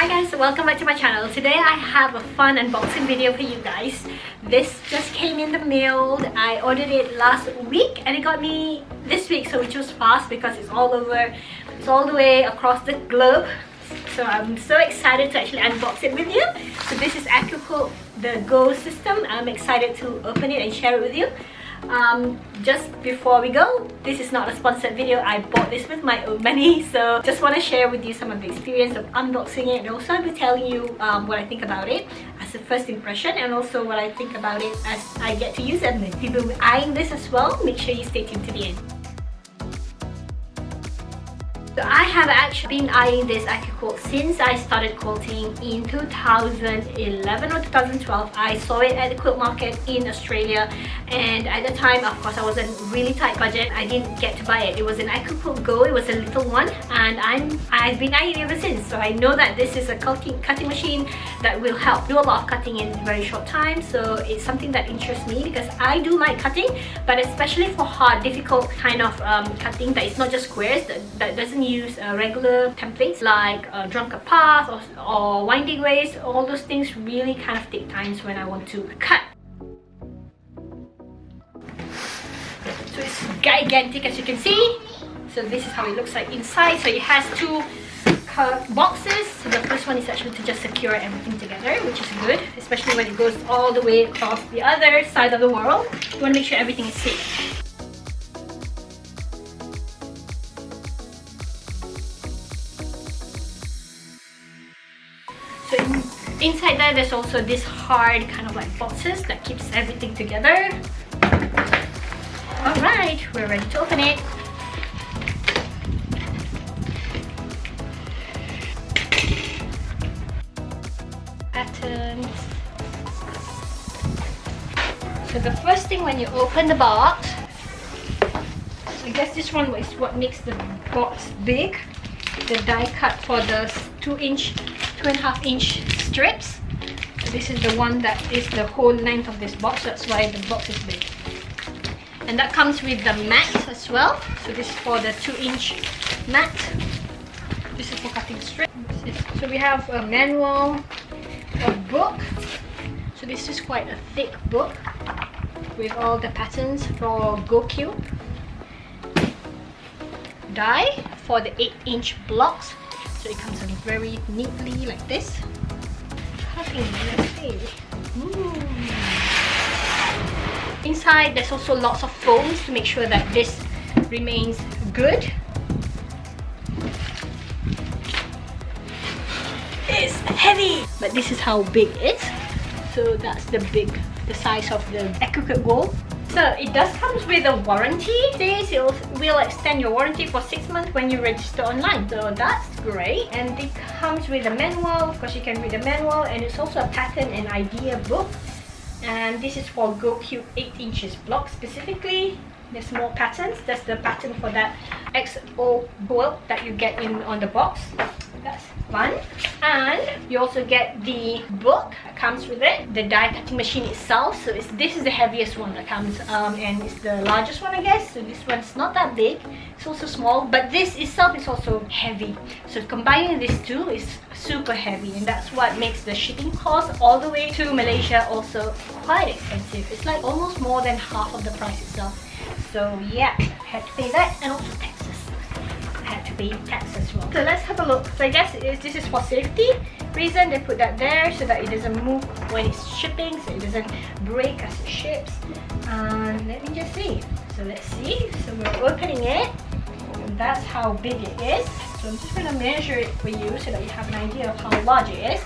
Hi guys, welcome back to my channel. Today I have a fun unboxing video for you guys. This just came in the mail. I ordered it last week and it got me this week, so which was fast because it's all over. It's all the way across the globe. So I'm so excited to actually unbox it with you. So this is Accuquilt Go system. I'm excited to open it and share it with you. Just before we go, this is not a sponsored video. I bought this with my own money, so just want to share with you some of the experience of unboxing it, and also I'll be telling you what I think about it as a first impression, and also what I think about it as I get to use it. And if you've been eyeing this as well, make sure you stay tuned to the end. So I have actually been eyeing this Accuquilt since I started quilting in 2011 or 2012. I saw it at the quilt market in Australia, and at the time, of course, I was in really tight budget. I didn't get to buy it. It was an Accuquilt Go. It was a little one, and I've been eyeing it ever since. So I know that this is a cutting machine that will help do a lot of cutting in a very short time. So it's something that interests me because I do like cutting, but especially for hard, difficult kind of cutting that is not just squares, that doesn't use regular templates like drunken path or winding ways. All those things really kind of take times when I want to cut. So it's gigantic, as you can see. So this is how it looks like inside. So it has two boxes. So the first one is actually to just secure everything together, which is good, especially when it goes all the way across the other side of the world. You want to make sure everything is safe. So inside there's also this hard kind of like boxes that keeps everything together. Alright, we're ready to open it. Patterns. So the first thing when you open the box, I guess this one is what makes the box big. The die cut for the 2.5 inch strips. So this is the one that is the whole length of this box. That's why the box is big. And that comes with the mat as well. So this is for the 2-inch mat. This is for cutting strips. So we have a manual, a book. So this is quite a thick book with all the patterns for Accuquilt. Die for the 8-inch blocks. So it comes in very neatly like this. Cutting, let's see. Inside there's also lots of foams to make sure that this remains good. It's heavy, but this is how big it is. So that's the size of the Accuquilt Go. So it does come with a warranty. It says it will extend your warranty for 6 months when you register online. So that's great. And it comes with a manual. Of course, you can read the manual, and it's also a pattern and idea book. And this is for Accuquilt 8 inches block specifically. There's more patterns. That's the pattern for that XO quilt that you get in on the box. That's fun. And you also get the book that comes with it, the die cutting machine itself. So this is the heaviest one that comes, and it's the largest one, I guess. So this one's not that big, it's also small, but this itself is also heavy. So combining these two is super heavy, and that's what makes the shipping cost all the way to Malaysia also quite expensive. It's like almost more than half of the price itself. So yeah, I had to pay that, and also taxes. To pay tax as well. So let's have a look. So I guess this is for safety reason. They put that there so that it doesn't move when it's shipping, so it doesn't break as it ships. And let me just see. So let's see. So we're opening it, and that's how big it is. So I'm just going to measure it for you so that you have an idea of how large it is,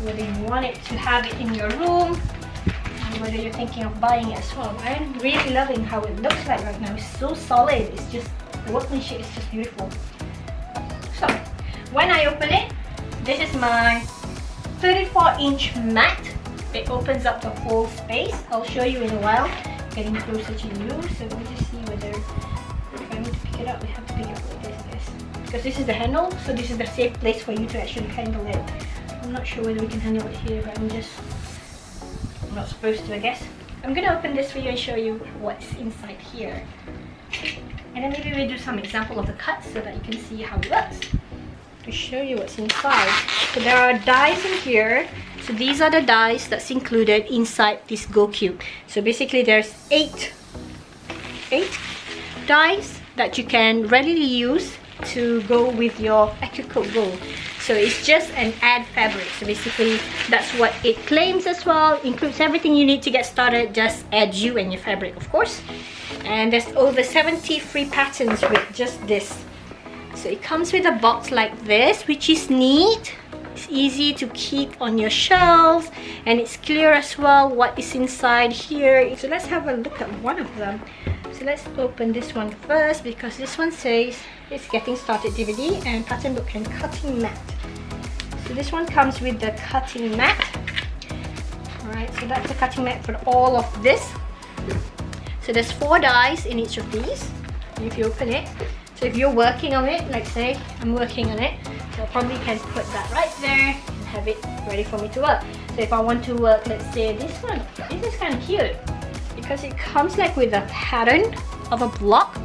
whether you want it to have it in your room, and whether you're thinking of buying it as well. I'm really loving how it looks like right now. It's so solid. It's just, the workmanship is just beautiful. So when I open it, this is my 34-inch mat. It opens up the whole space. I'll show you in a while, getting closer to you. So let me just see whether, if I need to pick it up, we have to pick it up like this, because this is the handle. So this is the safe place for you to actually handle it. I'm not sure whether we can handle it here, but I'm not supposed to, I guess. I'm gonna open this for you and show you what's inside here. And then maybe we'll do some example of the cuts so that you can see how it works. to show you what's inside. So there are dies in here. So these are the dies that's included inside this Go Cube. So basically there's eight dies that you can readily use to go with your Accuquilt Go. So it's just an add fabric. So basically that's what it claims as well. Includes everything you need to get started. Just add you and your fabric, of course. And there's over 70 free patterns with just this. So it comes with a box like this, which is neat. It's easy to keep on your shelves, and it's clear as well what is inside here. So let's have a look at one of them. So let's open this one first, because this one says it's Getting Started DVD and pattern book and cutting mat. So this one comes with the cutting mat. Alright, so that's the cutting mat for all of this. So there's 4 dies in each of these. If you open it, so if you're working on it, like say I'm working on it, so I probably can put that right there and have it ready for me to work. So if I want to work, let's say this one, this is kind of cute because it comes like with a pattern of a block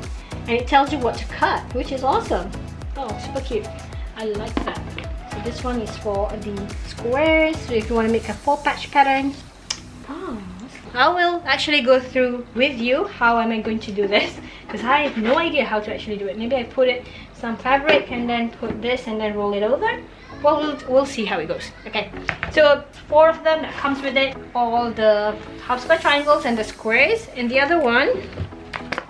and it tells you what to cut, which is awesome. Oh, super cute. I like that. So this one is for the squares. So if you want to make a 4-patch pattern, I will actually go through with you how am I going to do this, because I have no idea how to actually do it. Maybe I put it some fabric and then put this and then roll it over. Well, we'll see how it goes. Okay, so 4 of them that comes with it, all the half square triangles and the squares, and the other one,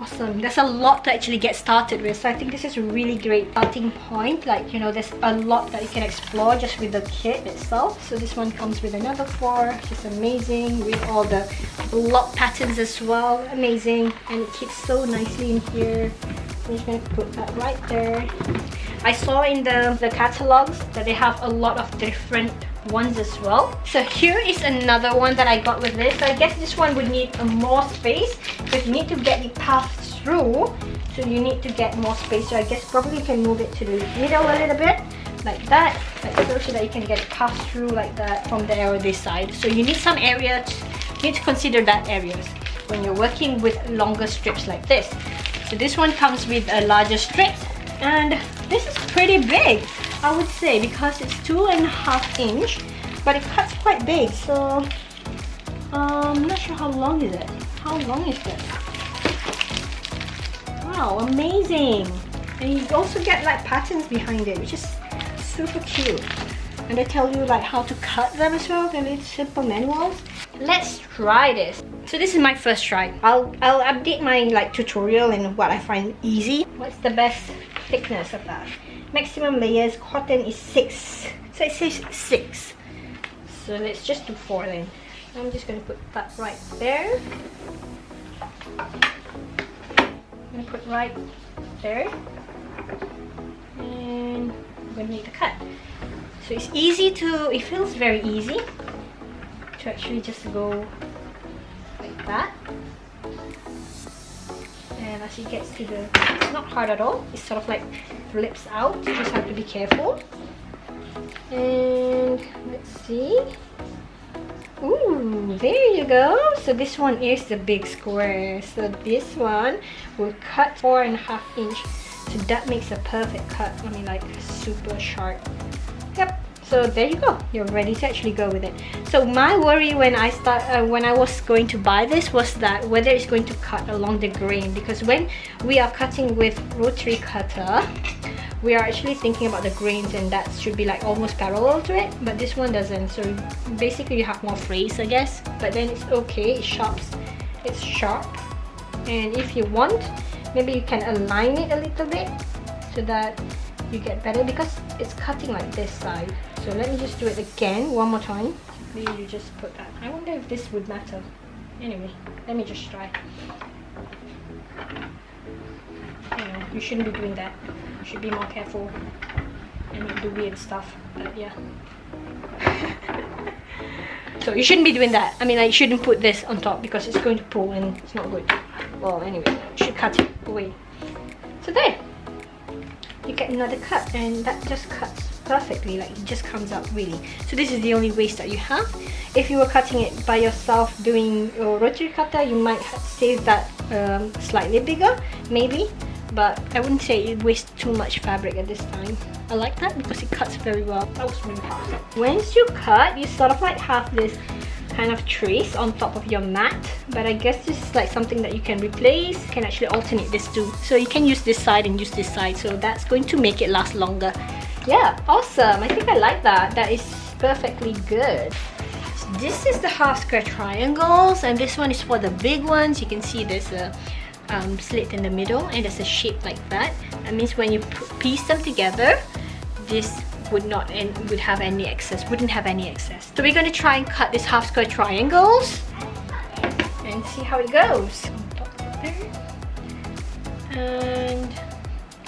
awesome. There's a lot to actually get started with, so I think this is a really great starting point. Like, you know, there's a lot that you can explore just with the kit itself. So this one comes with another 4, which is amazing, with all the block patterns as well. Amazing, and it keeps so nicely in here. I'm just going to put that right there. I saw in the catalogs that they have a lot of different ones as well. So here is another one that I got with this. So I guess this one would need more space because you need to get it passed through. So you need to get more space. So I guess probably you can move it to the middle a little bit, like that, so that you can get it passed through like that from there or this side. So you need some area. You need to consider that areas when you're working with longer strips like this. So this one comes with a larger strip, and this is pretty big, I would say, because it's 2.5 inch, but it cuts quite big. So I'm not sure how long is it. How long is this? Wow, amazing! And you also get like patterns behind it, which is super cute. And they tell you like how to cut them as well. They're little simple manuals. Let's try this. So this is my first try. I'll update my like tutorial and what I find easy. What's the best thickness of that? Maximum layers cotton is 6. So it says 6. So let's just do 4 then. I'm just going to put that right there. I'm going to put right there. And I'm going to make the cut. So it's easy to, it feels very easy to actually just go like that. And as it gets to the, it's not hard at all. It sort of like flips out. You just have to be careful. And let's see. Ooh, there you go. So this one is the big square. So this one will cut 4.5 inch. So that makes a perfect cut. I mean, like super sharp. Yep. So there you go. You're ready to actually go with it. So my worry when I was going to buy this was that whether it's going to cut along the grain, because when we are cutting with rotary cutter, we are actually thinking about the grains, and that should be like almost parallel to it, but this one doesn't. So basically you have more frays, I guess, but then it's okay. It's sharp, and if you want, maybe you can align it a little bit so that you get better, because it's cutting like this side. So let me just do it again one more time. Maybe you just put that. I wonder if this would matter. Anyway, let me just try. You shouldn't be doing that. You should be more careful and not do weird stuff. But yeah. So you shouldn't be doing that. I mean, I shouldn't put this on top because it's going to pull and it's not good. Well, anyway, you should cut it away. So there. You get another cut, and that just cuts perfectly, like it just comes out really. So this is the only waste that you have. If you were cutting it by yourself doing your rotary cutter, you might save that slightly bigger maybe, but I wouldn't say it wastes too much fabric at this time. I like that because it cuts very well. That was really fast. Once you cut, you sort of like have this kind of trace on top of your mat, but I guess this is like something that you can replace. You can actually alternate this too, so you can use this side and use this side, so that's going to make it last longer. Yeah, awesome. I think I like that. That is perfectly good. So this is the half square triangles, and this one is for the big ones. You can see there's a slit in the middle and there's a shape like that. That means when you piece them together, this wouldn't have any excess. So we're going to try and cut this half square triangles and see how it goes. And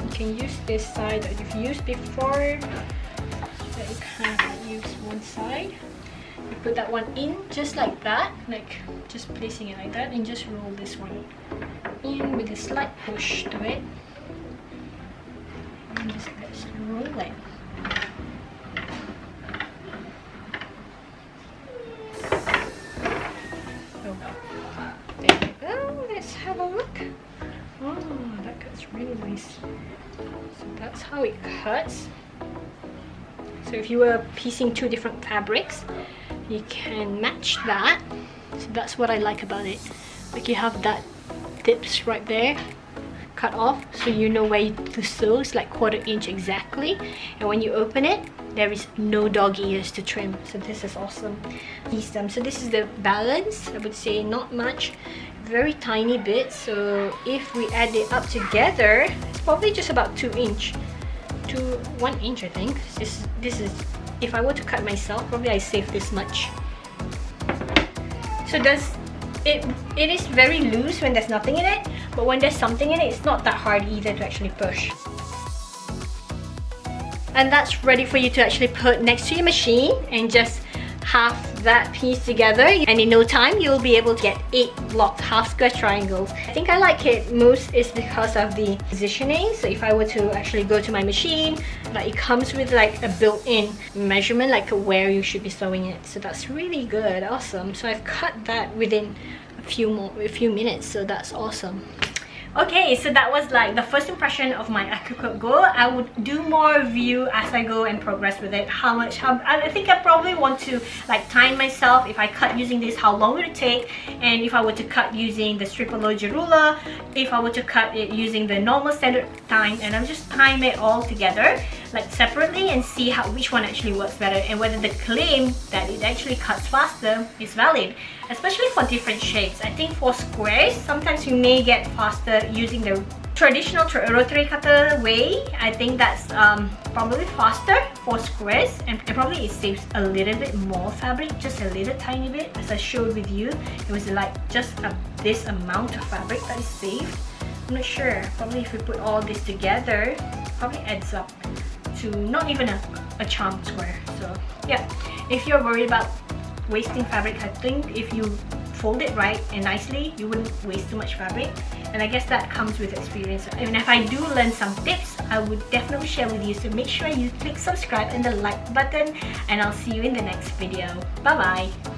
you can use this side that you've used before, so that you kind of use one side. You put that one in just like that, like just placing it like that, and just roll this one in with a slight push to it, and just roll it. There you go. Let's have a look. Oh, that cuts really nice. So that's how it cuts. So if you were piecing two different fabrics, you can match that. So that's what I like about it. Like you have that tips right there cut off, so you know where to sew. It's like 1/4 inch exactly, and when you open it, there is no dog ears to trim. So this is awesome. So this is the balance. I would say not much, very tiny bit. So if we add it up together, it's probably just about 2 inch to 1 inch, I think. This is if I were to cut myself, probably I save this much. So it is very loose when there's nothing in it, but when there's something in it, it's not that hard either to actually push. And that's ready for you to actually put next to your machine and just have that piece together, and in no time you'll be able to get 8 blocked half square triangles. I think I like it most is because of the positioning. So if I were to actually go to my machine, like it comes with like a built-in measurement, like where you should be sewing it. So that's really good. Awesome. So I've cut that within a few minutes, so that's awesome. Okay, so that was like the first impression of my Accuquilt Go. I would do more review as I go and progress with it. I think I probably want to like time myself. If I cut using this, how long would it take? And if I were to cut using the stripology ruler, if I were to cut it using the normal standard time, and I'll just time it all together like separately and see which one actually works better, and whether the claim that it actually cuts faster is valid, especially for different shapes. I think for squares, sometimes you may get faster using the traditional rotary cutter way. I think that's probably faster for squares, and probably it saves a little bit more fabric, just a little tiny bit. As I showed with you, it was like just this amount of fabric that is saved. I'm not sure, probably if we put all this together, probably adds up to not even a charm square. So yeah, if you're worried about wasting fabric, I think if you fold it right and nicely, you wouldn't waste too much fabric. And I guess that comes with experience. And if I do learn some tips, I would definitely share with you. So make sure you click subscribe and the like button, and I'll see you in the next video. Bye bye.